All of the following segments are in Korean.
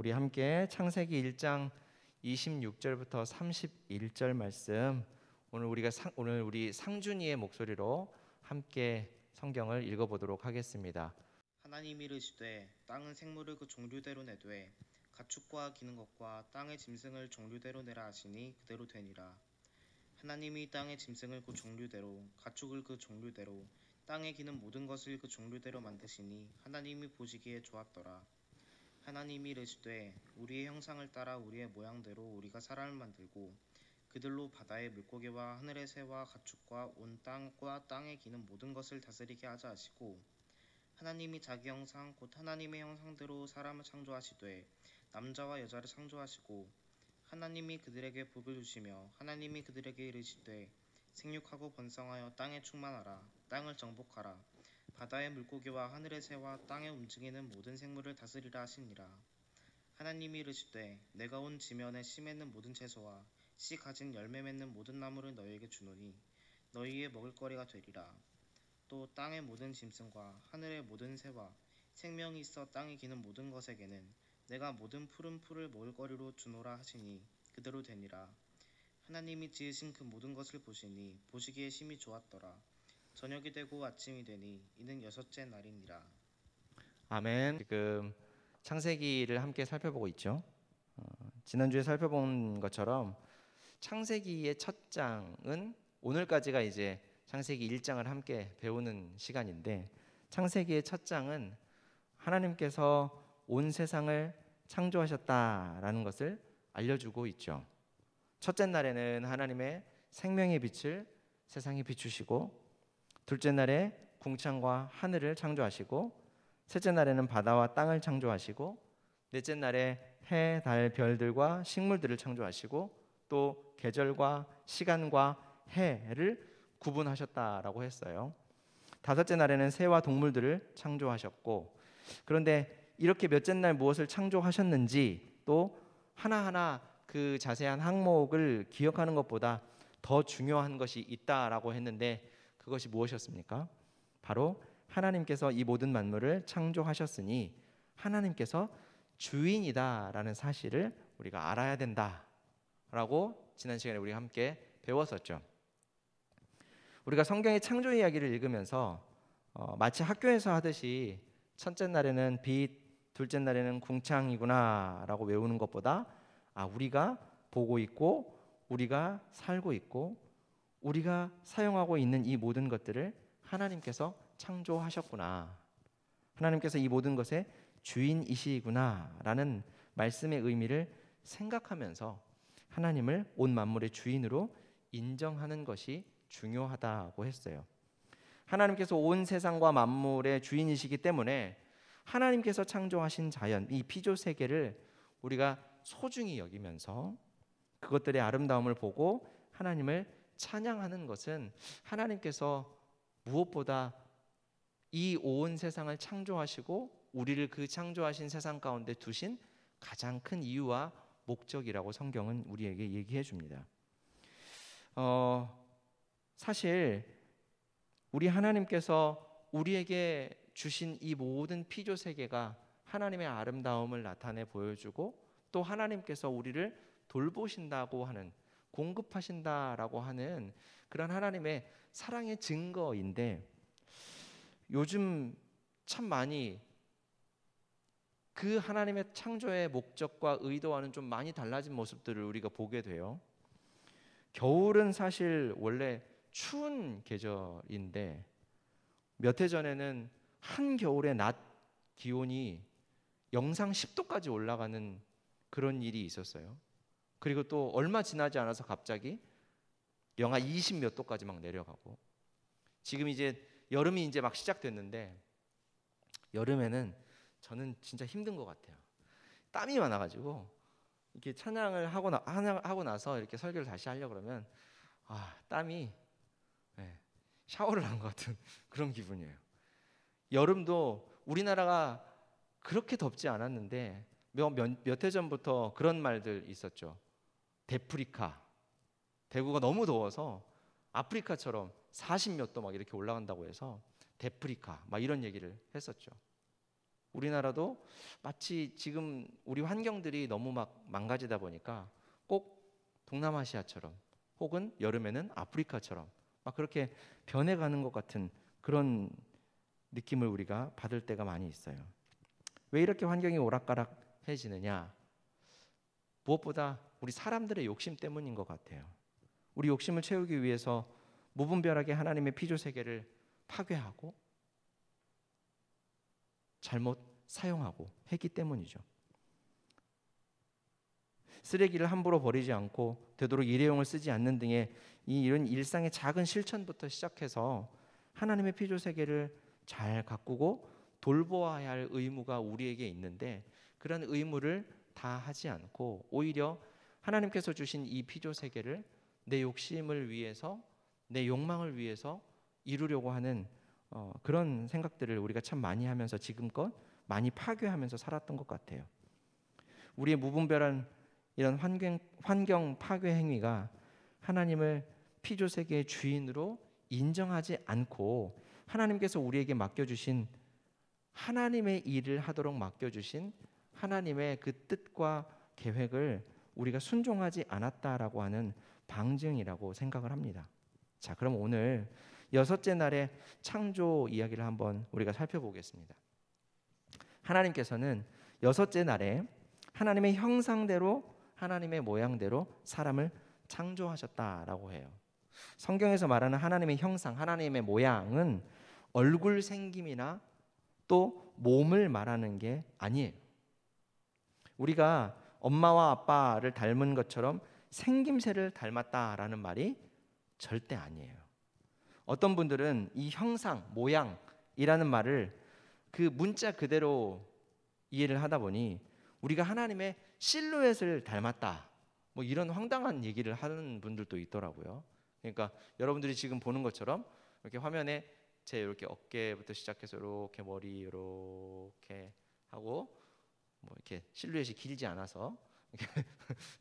우리 함께 창세기 1장 26절부터 31절 말씀 오늘 우리 상준이의 목소리로 함께 성경을 읽어보도록 하겠습니다. 하나님이 이르시되 땅은 생물을 그 종류대로 내되 가축과 기는 것과 땅의 짐승을 종류대로 내라 하시니 그대로 되니라. 하나님이 땅의 짐승을 그 종류대로 가축을 그 종류대로 땅에 기는 모든 것을 그 종류대로 만드시니 하나님이 보시기에 좋았더라. 하나님이 이르시되 우리의 형상을 따라 우리의 모양대로 우리가 사람을 만들고 그들로 바다의 물고기와 하늘의 새와 가축과 온 땅과 땅에 기는 모든 것을 다스리게 하자 하시고 하나님이 자기 형상 곧 하나님의 형상대로 사람을 창조하시되 남자와 여자를 창조하시고 하나님이 그들에게 복을 주시며 하나님이 그들에게 이르시되 생육하고 번성하여 땅에 충만하라. 땅을 정복하라. 바다의 물고기와 하늘의 새와 땅에 움직이는 모든 생물을 다스리라 하시니라. 하나님이 이르시되 내가 온 지면에 씨 맺는 모든 채소와 씨 가진 열매 맺는 모든 나무를 너희에게 주노니 너희의 먹을거리가 되리라. 또 땅의 모든 짐승과 하늘의 모든 새와 생명이 있어 땅에 기는 모든 것에게는 내가 모든 푸른 풀을 먹을거리로 주노라 하시니 그대로 되니라. 하나님이 지으신 그 모든 것을 보시니 보시기에 심히 좋았더라. 저녁이 되고 아침이 되니 이는 여섯째 날이니라. 아멘. 지금 창세기를 함께 살펴보고 있죠. 지난주에 살펴본 것처럼 창세기의 첫 장은 오늘까지가 이제 창세기 1장을 함께 배우는 시간인데 창세기의 첫 장은 하나님께서 온 세상을 창조하셨다라는 것을 알려주고 있죠. 첫째 날에는 하나님의 생명의 빛을 세상에 비추시고 둘째 날에 궁창과 하늘을 창조하시고 셋째 날에는 바다와 땅을 창조하시고 넷째 날에 해, 달, 별들과 식물들을 창조하시고 또 계절과 시간과 해를 구분하셨다라고 했어요. 다섯째 날에는 새와 동물들을 창조하셨고 그런데 이렇게 몇째 날 무엇을 창조하셨는지 또 하나하나 그 자세한 항목을 기억하는 것보다 더 중요한 것이 있다라고 했는데 그것이 무엇이었습니까? 바로 하나님께서 이 모든 만물을 창조하셨으니 하나님께서 주인이다라는 사실을 우리가 알아야 된다라고 지난 시간에 우리가 함께 배웠었죠. 우리가 성경의 창조 이야기를 읽으면서 마치 학교에서 하듯이 첫째 날에는 빛, 둘째 날에는 궁창이구나 라고 외우는 것보다 우리가 보고 있고 우리가 살고 있고 우리가 사용하고 있는 이 모든 것들을 하나님께서 창조하셨구나, 하나님께서 이 모든 것의 주인이시구나 라는 말씀의 의미를 생각하면서 하나님을 온 만물의 주인으로 인정하는 것이 중요하다고 했어요. 하나님께서 온 세상과 만물의 주인이시기 때문에 하나님께서 창조하신 자연, 이 피조 세계를 우리가 소중히 여기면서 그것들의 아름다움을 보고 하나님을 찬양하는 것은 하나님께서 무엇보다 이 온 세상을 창조하시고 우리를 그 창조하신 세상 가운데 두신 가장 큰 이유와 목적이라고 성경은 우리에게 얘기해 줍니다. 사실 우리 하나님께서 우리에게 주신 이 모든 피조 세계가 하나님의 아름다움을 나타내 보여주고 또 하나님께서 우리를 돌보신다고 하는, 공급하신다라고 하는 그런 하나님의 사랑의 증거인데 요즘 참 많이 그 하나님의 창조의 목적과 의도와는 좀 많이 달라진 모습들을 우리가 보게 돼요. 겨울은 사실 원래 추운 계절인데 몇 해 전에는 한겨울에 낮 기온이 영상 10도까지 올라가는 그런 일이 있었어요. 그리고 또 얼마 지나지 않아서 갑자기 영하 20 몇 도까지 막 내려가고 지금 이제 여름이 이제 막 시작됐는데 여름에는 저는 진짜 힘든 것 같아요. 땀이 많아가지고 이렇게 찬양을 하고 나서 이렇게 설교를 다시 하려고 그러면 땀이 샤워를 한 것 같은 그런 기분이에요. 여름도 우리나라가 그렇게 덥지 않았는데 몇 해 전부터 그런 말들 있었죠. 데프리카, 대구가 너무 더워서 아프리카처럼 40 몇 도 막 이렇게 올라간다고 해서 데프리카 막 이런 얘기를 했었죠. 우리나라도 마치 지금 우리 환경들이 너무 막 망가지다 보니까 꼭 동남아시아처럼 혹은 여름에는 아프리카처럼 막 그렇게 변해가는 것 같은 그런 느낌을 우리가 받을 때가 많이 있어요. 왜 이렇게 환경이 오락가락해지느냐? 무엇보다 우리 사람들의 욕심 때문인 것 같아요. 우리 욕심을 채우기 위해서 무분별하게 하나님의 피조 세계를 파괴하고 잘못 사용하고 했기 때문이죠. 쓰레기를 함부로 버리지 않고 되도록 일회용을 쓰지 않는 등의 이런 일상의 작은 실천부터 시작해서 하나님의 피조 세계를 잘 가꾸고 돌보아야 할 의무가 우리에게 있는데 그런 의무를 다 하지 않고 오히려 하나님께서 주신 이 피조 세계를 내 욕심을 위해서 내 욕망을 위해서 이루려고 하는 그런 생각들을 우리가 참 많이 하면서 지금껏 많이 파괴하면서 살았던 것 같아요. 우리의 무분별한 이런 환경 파괴 행위가 하나님을 피조 세계의 주인으로 인정하지 않고 하나님께서 우리에게 맡겨주신 하나님의 일을 하도록 맡겨주신 하나님의 그 뜻과 계획을 우리가 순종하지 않았다라고 하는 방증이라고 생각을 합니다. 자, 그럼 오늘 여섯째 날의 창조 이야기를 한번 우리가 살펴보겠습니다. 하나님께서는 여섯째 날에 하나님의 형상대로 하나님의 모양대로 사람을 창조하셨다라고 해요. 성경에서 말하는 하나님의 형상, 하나님의 모양은 얼굴 생김이나 또 몸을 말하는 게 아니에요. 우리가 엄마와 아빠를 닮은 것처럼 생김새를 닮았다라는 말이 절대 아니에요. 어떤 분들은 이 형상, 모양이라는 말을 그 문자 그대로 이해를 하다 보니 우리가 하나님의 실루엣을 닮았다, 뭐 이런 황당한 얘기를 하는 분들도 있더라고요. 그러니까 여러분들이 지금 보는 것처럼 이렇게 화면에 제 이렇게 어깨부터 시작해서 이렇게 머리 이렇게 하고 뭐 이렇게 실루엣이 길지 않아서 이렇게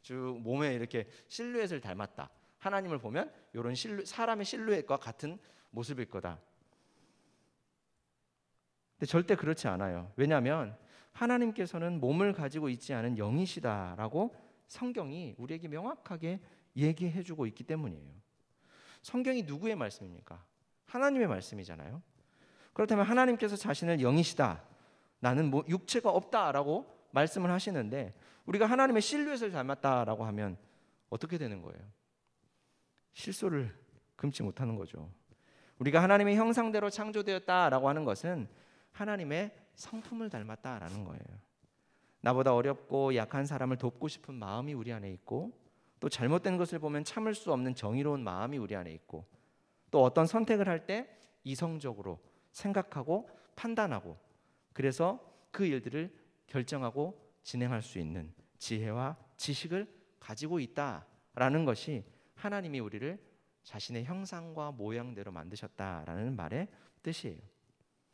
쭉 몸에 이렇게 실루엣을 닮았다. 하나님을 보면 이런 사람의 실루엣과 같은 모습일 거다. 근데 절대 그렇지 않아요. 왜냐하면 하나님께서는 몸을 가지고 있지 않은 영이시다라고 성경이 우리에게 명확하게 얘기해주고 있기 때문이에요. 성경이 누구의 말씀입니까? 하나님의 말씀이잖아요. 그렇다면 하나님께서 자신을 영이시다, 나는 뭐 육체가 없다라고 말씀을 하시는데 우리가 하나님의 실루엣을 닮았다라고 하면 어떻게 되는 거예요? 실소를 금치 못하는 거죠. 우리가 하나님의 형상대로 창조되었다라고 하는 것은 하나님의 성품을 닮았다라는 거예요. 나보다 어렵고 약한 사람을 돕고 싶은 마음이 우리 안에 있고 또 잘못된 것을 보면 참을 수 없는 정의로운 마음이 우리 안에 있고 또 어떤 선택을 할 때 이성적으로 생각하고 판단하고 그래서 그 일들을 결정하고 진행할 수 있는 지혜와 지식을 가지고 있다라는 것이 하나님이 우리를 자신의 형상과 모양대로 만드셨다라는 말의 뜻이에요.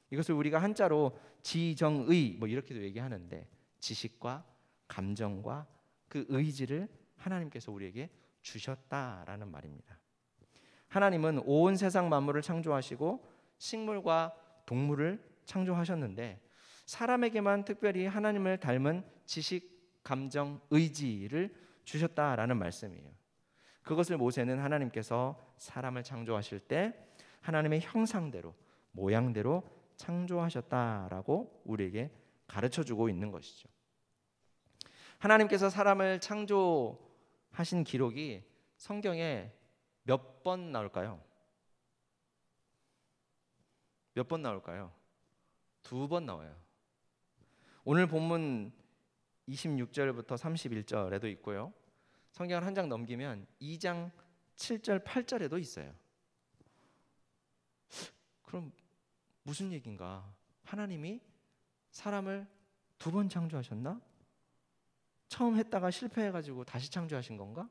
이것을 우리가 한자로 지정의 뭐 이렇게도 얘기하는데 지식과 감정과 그 의지를 하나님께서 우리에게 주셨다라는 말입니다. 하나님은 온 세상 만물을 창조하시고 식물과 동물을 창조하셨는데 사람에게만 특별히 하나님을 닮은 지식, 감정, 의지를 주셨다라는 말씀이에요. 그것을 모세는 하나님께서 사람을 창조하실 때 하나님의 형상대로, 모양대로 창조하셨다라고 우리에게 가르쳐주고 있는 것이죠. 하나님께서 사람을 창조하신 기록이 성경에 몇 번 나올까요? 몇 번 나올까요? 2번 나와요. 오늘 본문 26절부터 31절에도 있고요. 성경을 한 장 넘기면 2장 7절 8절에도 있어요. 그럼 무슨 얘기인가? 하나님이 사람을 2번 창조하셨나? 처음 했다가 실패해가지고 다시 창조하신 건가?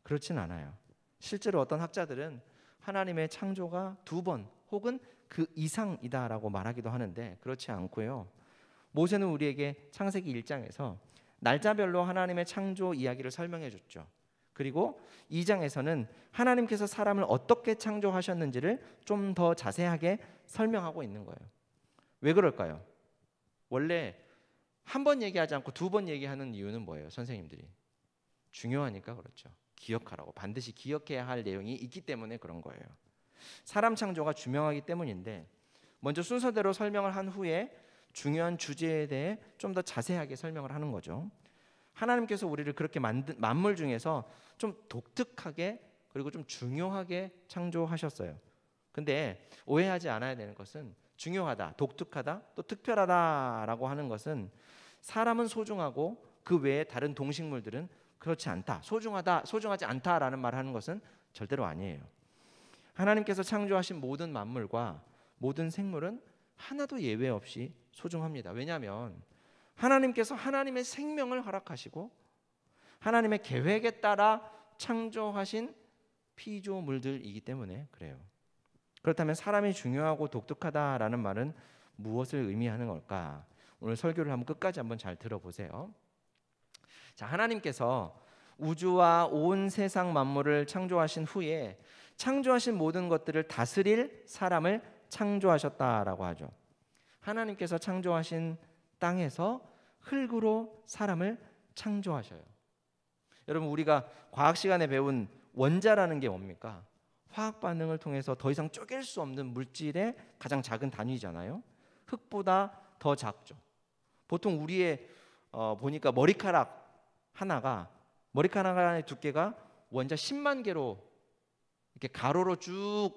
그렇진 않아요. 실제로 어떤 학자들은 하나님의 창조가 2번 혹은 그 이상이다라고 말하기도 하는데 그렇지 않고요. 모세는 우리에게 창세기 1장에서 날짜별로 하나님의 창조 이야기를 설명해 줬죠. 그리고 2장에서는 하나님께서 사람을 어떻게 창조하셨는지를 좀 더 자세하게 설명하고 있는 거예요. 왜 그럴까요? 원래 한 번 얘기하지 않고 두 번 얘기하는 이유는 뭐예요? 선생님들이 중요하니까 그렇죠. 기억하라고, 반드시 기억해야 할 내용이 있기 때문에 그런 거예요. 사람 창조가 중요하기 때문인데, 먼저 순서대로 설명을 한 후에 중요한 주제에 대해 좀 더 자세하게 설명을 하는 거죠. 하나님께서 우리를 그렇게 만든 만물 중에서 좀 독특하게 그리고 좀 중요하게 창조하셨어요. 근데 오해하지 않아야 되는 것은, 중요하다, 독특하다, 또 특별하다라고 하는 것은 사람은 소중하고 그 외에 다른 동식물들은 그렇지 않다, 소중하다, 소중하지 않다라는 말을 하는 것은 절대로 아니에요. 하나님께서 창조하신 모든 만물과 모든 생물은 하나도 예외 없이 소중합니다. 왜냐하면 하나님께서 하나님의 생명을 허락하시고 하나님의 계획에 따라 창조하신 피조물들이기 때문에 그래요. 그렇다면 사람이 중요하고 독특하다라는 말은 무엇을 의미하는 걸까? 오늘 설교를 한번 끝까지 한번 잘 들어보세요. 자, 하나님께서 우주와 온 세상 만물을 창조하신 후에 창조하신 모든 것들을 다스릴 사람을 창조하셨다라고 하죠. 하나님께서 창조하신 땅에서 흙으로 사람을 창조하셔요. 여러분, 우리가 과학 시간에 배운 원자라는 게 뭡니까? 화학 반응을 통해서 더 이상 쪼갤 수 없는 물질의 가장 작은 단위잖아요. 흙보다 더 작죠. 보통 우리의 보니까 머리카락 하나의 두께가 원자 10만 개로 이렇게 가로로 쭉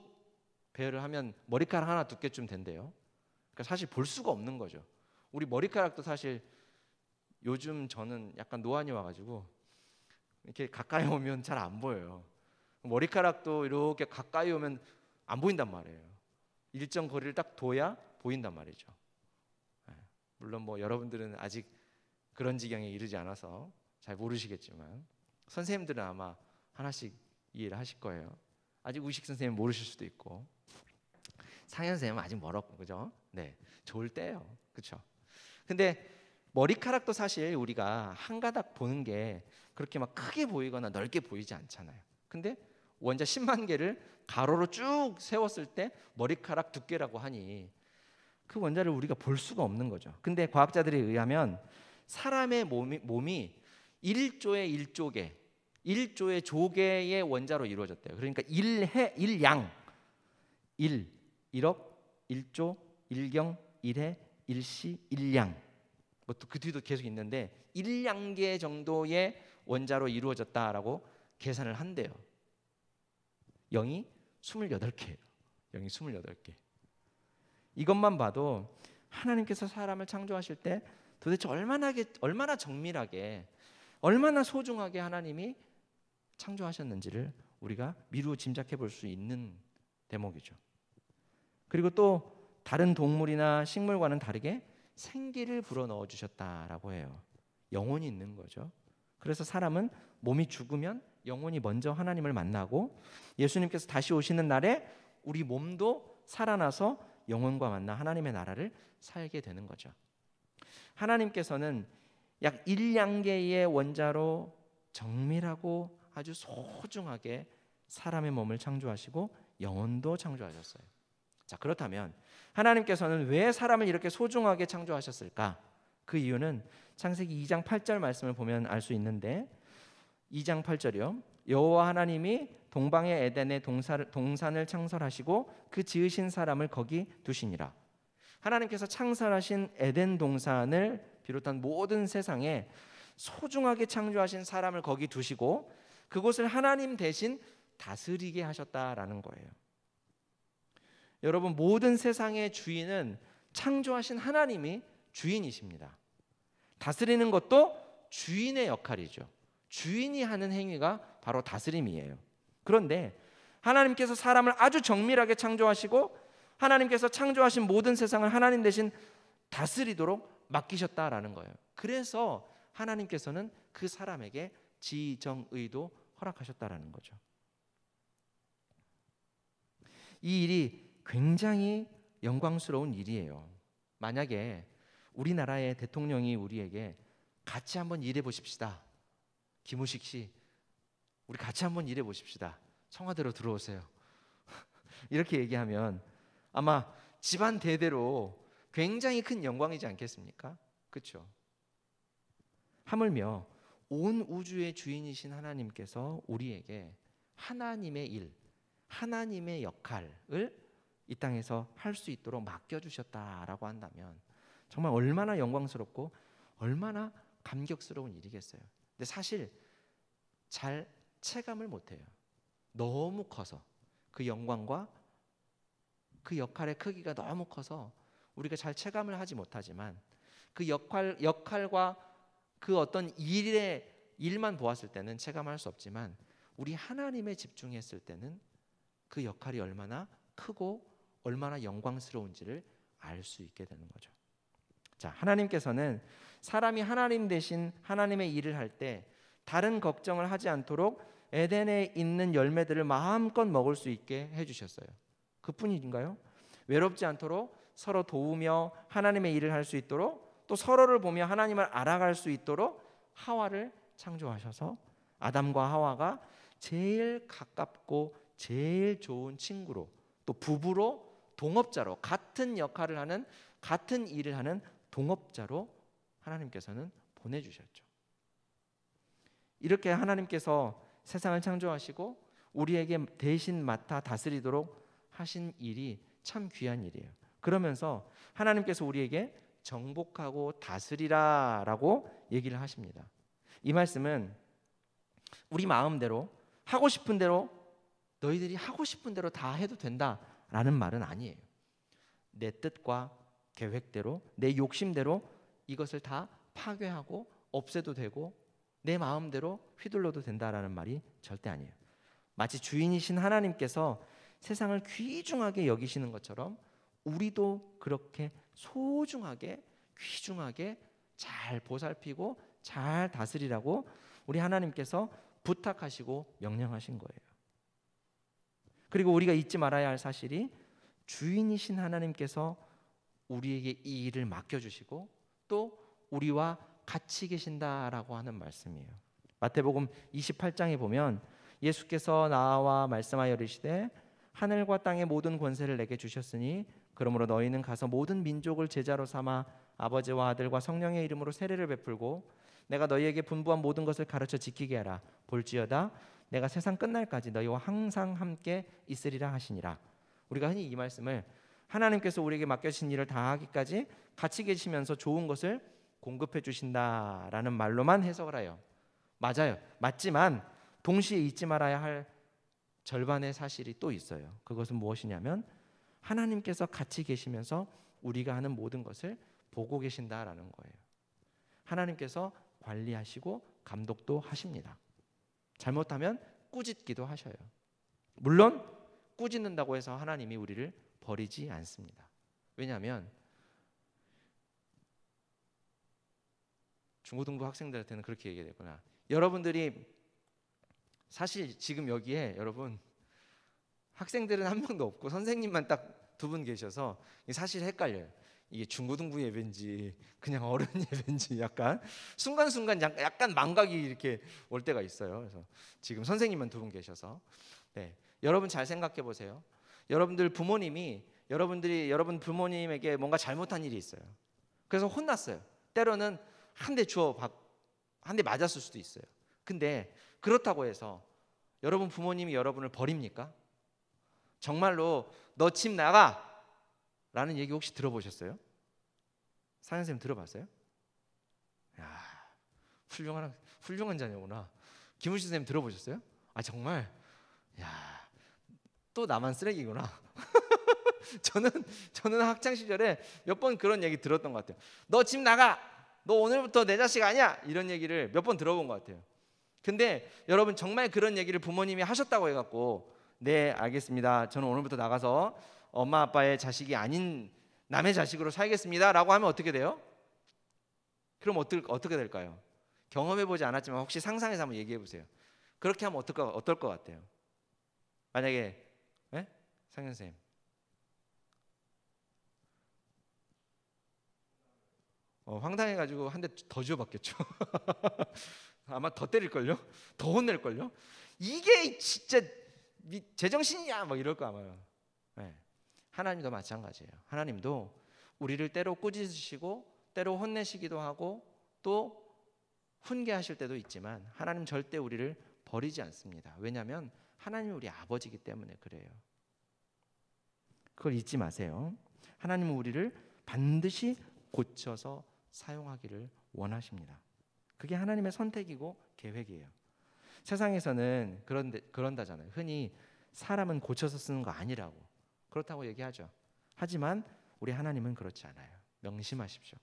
배열을 하면 머리카락 하나 두께쯤 된대요. 그러니까 사실 볼 수가 없는 거죠. 우리 머리카락도 사실 요즘 저는 약간 노안이 와가지고 이렇게 가까이 오면 잘 안 보여요. 머리카락도 이렇게 가까이 오면 안 보인단 말이에요. 일정 거리를 딱 둬야 보인단 말이죠. 물론 뭐 여러분들은 아직 그런 지경에 이르지 않아서 잘 모르시겠지만 선생님들은 아마 하나씩 이해를 하실 거예요. 아직 우식 선생님 모르실 수도 있고, 상현 선생님은 아직 멀었고, 그죠? 네, 좋을 때예요, 그렇죠? 근데 머리카락도 사실 우리가 한 가닥 보는 게 그렇게 막 크게 보이거나 넓게 보이지 않잖아요. 근데 원자 10만 개를 가로로 쭉 세웠을 때 머리카락 두께라고 하니 그 원자를 우리가 볼 수가 없는 거죠. 근데 과학자들에 의하면 사람의 몸이 1조의 1조의 원자로 이루어졌대요. 그러니까 1양, 1억, 1조, 1경, 1해, 1시, 1양. 뭐 또 그 뒤도 계속 있는데 1양계 정도의 원자로 이루어졌다라고 계산을 한대요. 0이 28개예요. 0이 28개. 이것만 봐도 하나님께서 사람을 창조하실 때 도대체 얼마나 정밀하게, 얼마나 소중하게 하나님이 창조하셨는지를 우리가 미루 짐작해 볼 수 있는 대목이죠. 그리고 또 다른 동물이나 식물과는 다르게 생기를 불어넣어 주셨다라고 해요. 영혼이 있는 거죠. 그래서 사람은 몸이 죽으면 영혼이 먼저 하나님을 만나고 예수님께서 다시 오시는 날에 우리 몸도 살아나서 영혼과 만나 하나님의 나라를 살게 되는 거죠. 하나님께서는 약 1양계의 원자로 정밀하고 아주 소중하게 사람의 몸을 창조하시고 영혼도 창조하셨어요. 자, 그렇다면 하나님께서는 왜 사람을 이렇게 소중하게 창조하셨을까? 그 이유는 창세기 2장 8절 말씀을 보면 알 수 있는데, 2장 8절이요. 여호와 하나님이 동방의 에덴의 동산을 창설하시고 그 지으신 사람을 거기 두시니라. 하나님께서 창설하신 에덴 동산을 비롯한 모든 세상에 소중하게 창조하신 사람을 거기 두시고 그곳을 하나님 대신 다스리게 하셨다라는 거예요. 여러분, 모든 세상의 주인은 창조하신 하나님이 주인이십니다. 다스리는 것도 주인의 역할이죠. 주인이 하는 행위가 바로 다스림이에요. 그런데 하나님께서 사람을 아주 정밀하게 창조하시고 하나님께서 창조하신 모든 세상을 하나님 대신 다스리도록 맡기셨다라는 거예요. 그래서 하나님께서는 그 사람에게 지정의도 허락하셨다라는 거죠. 이 일이 굉장히 영광스러운 일이에요. 만약에 우리나라의 대통령이 우리에게 같이 한번 일해 보십시다. 김우식 씨, 우리 같이 한번 일해 보십시다. 청와대로 들어오세요. 이렇게 얘기하면 아마 집안 대대로 굉장히 큰 영광이지 않겠습니까? 그렇죠? 하물며 온 우주의 주인이신 하나님께서 우리에게 하나님의 일, 하나님의 역할을 이 땅에서 할 수 있도록 맡겨주셨다라고 한다면 정말 얼마나 영광스럽고 얼마나 감격스러운 일이겠어요. 근데 사실 잘 체감을 못해요. 너무 커서 그 영광과 그 역할의 크기가 너무 커서 우리가 잘 체감을 하지 못하지만 그 역할과 그 어떤 일만 보았을 때는 체감할 수 없지만 우리 하나님에 집중했을 때는 그 역할이 얼마나 크고 얼마나 영광스러운지를 알 수 있게 되는 거죠. 자, 하나님께서는 사람이 하나님 대신 하나님의 일을 할 때 다른 걱정을 하지 않도록 에덴에 있는 열매들을 마음껏 먹을 수 있게 해주셨어요. 그뿐인가요? 외롭지 않도록 서로 도우며 하나님의 일을 할 수 있도록 또 서로를 보며 하나님을 알아갈 수 있도록 하와를 창조하셔서 아담과 하와가 제일 가깝고 제일 좋은 친구로 또 부부로 동업자로 같은 역할을 하는 같은 일을 하는 동업자로 하나님께서는 보내주셨죠. 이렇게 하나님께서 세상을 창조하시고 우리에게 대신 맡아 다스리도록 하신 일이 참 귀한 일이에요. 그러면서 하나님께서 우리에게 정복하고 다스리라라고 얘기를 하십니다. 이 말씀은 우리 마음대로 하고 싶은 대로 너희들이 하고 싶은 대로 다 해도 된다라는 말은 아니에요. 내 뜻과 계획대로 내 욕심대로 이것을 다 파괴하고 없애도 되고 내 마음대로 휘둘러도 된다라는 말이 절대 아니에요. 마치 주인이신 하나님께서 세상을 귀중하게 여기시는 것처럼 우리도 그렇게 소중하게 귀중하게 잘 보살피고 잘 다스리라고 우리 하나님께서 부탁하시고 명령하신 거예요. 그리고 우리가 잊지 말아야 할 사실이 주인이신 하나님께서 우리에게 이 일을 맡겨주시고 또 우리와 같이 계신다라고 하는 말씀이에요. 마태복음 28장에 보면 예수께서 나와 말씀하여 이르시되 하늘과 땅의 모든 권세를 내게 주셨으니 그러므로 너희는 가서 모든 민족을 제자로 삼아 아버지와 아들과 성령의 이름으로 세례를 베풀고 내가 너희에게 분부한 모든 것을 가르쳐 지키게 하라. 볼지어다 내가 세상 끝날까지 너희와 항상 함께 있으리라 하시니라. 우리가 흔히 이 말씀을 하나님께서 우리에게 맡겨진 일을 다하기까지 같이 계시면서 좋은 것을 공급해 주신다라는 말로만 해석을 해요. 맞아요. 맞지만 동시에 잊지 말아야 할 절반의 사실이 또 있어요. 그것은 무엇이냐면 하나님께서 같이 계시면서 우리가 하는 모든 것을 보고 계신다라는 거예요. 하나님께서 관리하시고 감독도 하십니다. 잘못하면 꾸짖기도 하셔요. 물론 꾸짖는다고 해서 하나님이 우리를 버리지 않습니다. 왜냐하면 중고등부 학생들한테는 그렇게 얘기되구나. 여러분들이 사실 지금 여기에 여러분 학생들은 한 명도 없고 선생님만 딱 두 분 계셔서 사실 헷갈려요. 이게 중고등부 예배인지 그냥 어른 예배인지 약간 순간순간 약간 망각이 이렇게 올 때가 있어요. 그래서 지금 선생님만 두 분 계셔서 여러분 잘 생각해 보세요. 여러분 부모님에게 뭔가 잘못한 일이 있어요. 그래서 혼났어요. 때로는 한 대 맞았을 수도 있어요. 근데 그렇다고 해서 여러분 부모님이 여러분을 버립니까? 정말로 너 집 나가! 라는 얘기 혹시 들어보셨어요? 사연쌤 들어봤어요? 야, 훌륭한 자녀구나. 김우신 쌤 들어보셨어요? 아 정말? 야, 또 나만 쓰레기구나. 저는 학창 시절에 몇 번 그런 얘기 들었던 것 같아요. 너 집 나가! 너 오늘부터 내 자식 아니야! 이런 얘기를 몇 번 들어본 것 같아요. 근데 여러분 정말 그런 얘기를 부모님이 하셨다고 해갖고 네 알겠습니다. 저는 오늘부터 나가서 엄마 아빠의 자식이 아닌 남의 자식으로 살겠습니다 라고 하면 어떻게 돼요? 그럼 어떻게 될까요? 경험해보지 않았지만 혹시 상상해서 한번 얘기해보세요. 그렇게 하면 어떨 것 같아요? 만약에 상현쌤 황당해가지고 한 대 더 주워받겠죠. 아마 더 때릴걸요? 더 혼낼걸요? 이게 진짜 제정신이야 뭐 이럴 거 아마요. 하나님도 마찬가지예요. 하나님도 우리를 때로 꾸짖으시고 때로 혼내시기도 하고 또 훈계하실 때도 있지만 하나님 절대 우리를 버리지 않습니다. 왜냐하면 하나님이 우리 아버지이기 때문에 그래요. 그걸 잊지 마세요. 하나님은 우리를 반드시 고쳐서 사용하기를 원하십니다. 그게 하나님의 선택이고 계획이에요. 세상에서는 그런다잖아요. 흔히 사람은 고쳐서 쓰는 거 아니라고 그렇다고 얘기하죠. 하지만 우리 하나님은 그렇지 않아요. 명심하십시오.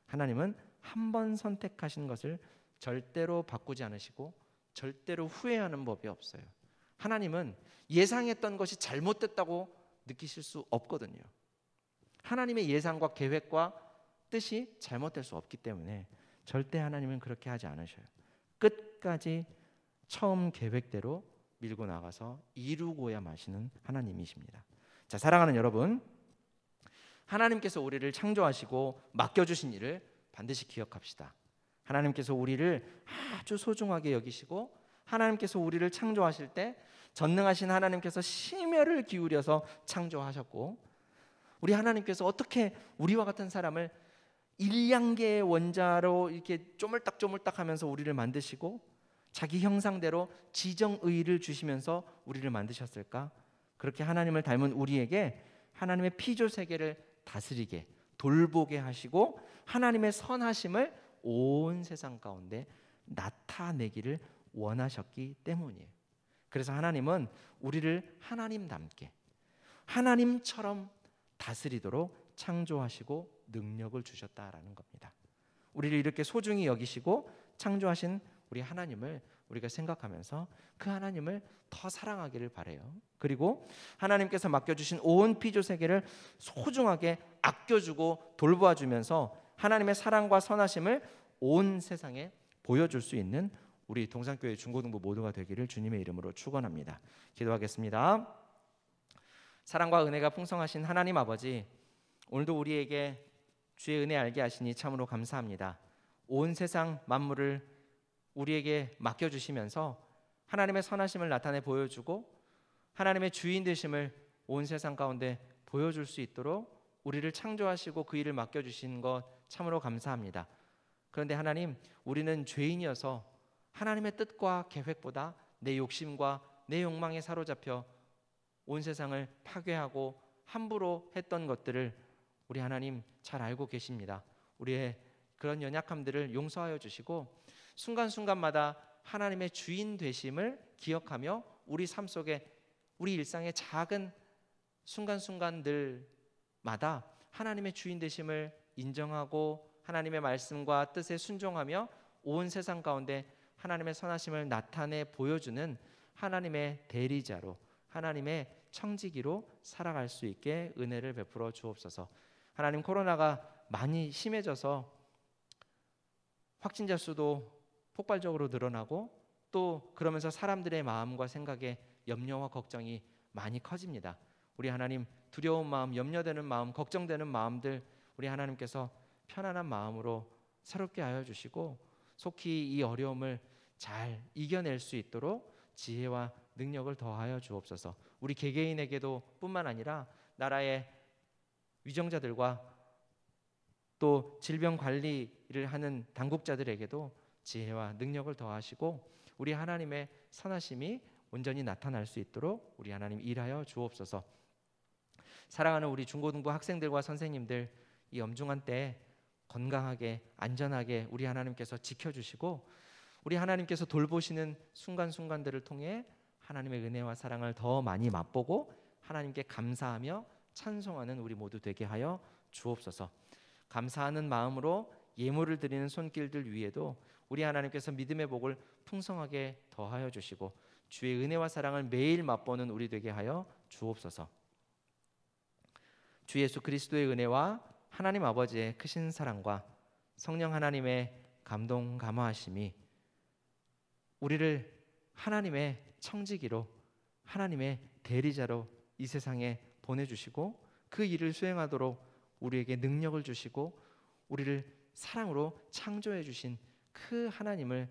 하나님은 한 번 선택하신 것을 절대로 바꾸지 않으시고 절대로 후회하는 법이 없어요. 하나님은 예상했던 것이 잘못됐다고 느끼실 수 없거든요. 하나님의 예상과 계획과 뜻이 잘못될 수 없기 때문에 절대 하나님은 그렇게 하지 않으셔요. 끝까지 처음 계획대로 밀고 나가서 이루고야 마시는 하나님이십니다. 자, 사랑하는 여러분, 하나님께서 우리를 창조하시고 맡겨주신 일을 반드시 기억합시다. 하나님께서 우리를 아주 소중하게 여기시고 하나님께서 우리를 창조하실 때 전능하신 하나님께서 심혈을 기울여서 창조하셨고 우리 하나님께서 어떻게 우리와 같은 사람을 일량계의 원자로 이렇게 쪼물딱쪼물딱 하면서 우리를 만드시고 자기 형상대로 지정의를 주시면서 우리를 만드셨을까? 그렇게 하나님을 닮은 우리에게 하나님의 피조 세계를 다스리게 돌보게 하시고 하나님의 선하심을 온 세상 가운데 나타내기를 원하셨기 때문이에요. 그래서 하나님은 우리를 하나님답게 하나님처럼 다스리도록 창조하시고 능력을 주셨다라는 겁니다. 우리를 이렇게 소중히 여기시고 창조하신 우리 하나님을 우리가 생각하면서 그 하나님을 더 사랑하기를 바라요. 그리고 하나님께서 맡겨주신 온 피조 세계를 소중하게 아껴주고 돌보아주면서 하나님의 사랑과 선하심을 온 세상에 보여줄 수 있는 우리 동산교회 중고등부 모두가 되기를 주님의 이름으로 축원합니다. 기도하겠습니다. 사랑과 은혜가 풍성하신 하나님 아버지, 오늘도 우리에게 주의 은혜 알게 하시니 참으로 감사합니다. 온 세상 만물을 우리에게 맡겨주시면서 하나님의 선하심을 나타내 보여주고 하나님의 주인 되심을 온 세상 가운데 보여줄 수 있도록 우리를 창조하시고 그 일을 맡겨주신 것 참으로 감사합니다. 그런데 하나님, 우리는 죄인이어서 하나님의 뜻과 계획보다 내 욕심과 내 욕망에 사로잡혀 온 세상을 파괴하고 함부로 했던 것들을 우리 하나님 잘 알고 계십니다. 우리의 그런 연약함들을 용서하여 주시고 순간순간마다 하나님의 주인 되심을 기억하며 우리 삶 속에 우리 일상의 작은 순간순간들마다 하나님의 주인 되심을 인정하고 하나님의 말씀과 뜻에 순종하며 온 세상 가운데 하나님의 선하심을 나타내 보여주는 하나님의 대리자로 하나님의 청지기로 살아갈 수 있게 은혜를 베풀어 주옵소서. 하나님, 코로나가 많이 심해져서 확진자 수도 폭발적으로 늘어나고 또 그러면서 사람들의 마음과 생각에 염려와 걱정이 많이 커집니다. 우리 하나님, 두려운 마음, 염려되는 마음, 걱정되는 마음들 우리 하나님께서 편안한 마음으로 새롭게 하여 주시고 속히 이 어려움을 잘 이겨낼 수 있도록 지혜와 능력을 더하여 주옵소서. 우리 개개인에게도 뿐만 아니라 나라의 위정자들과 또 질병 관리를 하는 당국자들에게도 지혜와 능력을 더하시고 우리 하나님의 선하심이 온전히 나타날 수 있도록 우리 하나님 일하여 주옵소서. 사랑하는 우리 중고등부 학생들과 선생님들, 이 엄중한 때에 건강하게 안전하게 우리 하나님께서 지켜주시고 우리 하나님께서 돌보시는 순간순간들을 통해 하나님의 은혜와 사랑을 더 많이 맛보고 하나님께 감사하며 찬송하는 우리 모두 되게 하여 주옵소서. 감사하는 마음으로 예물을 드리는 손길들 위에도 우리 하나님께서 믿음의 복을 풍성하게 더하여 주시고 주의 은혜와 사랑을 매일 맛보는 우리 되게 하여 주옵소서. 주 예수 그리스도의 은혜와 하나님 아버지의 크신 사랑과 성령 하나님의 감동 감화하심이 우리를 하나님의 청지기로 하나님의 대리자로 이 세상에 보내주시고 그 일을 수행하도록 우리에게 능력을 주시고 우리를 사랑으로 창조해 주신 그 하나님을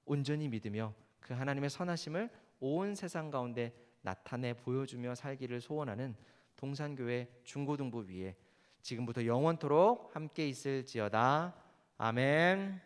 온전히 믿으며 그 하나님의 선하심을 온 세상 가운데 나타내 보여주며 살기를 소원하는 동산교회 중고등부 위에 지금부터 영원토록 함께 있을지어다. 아멘.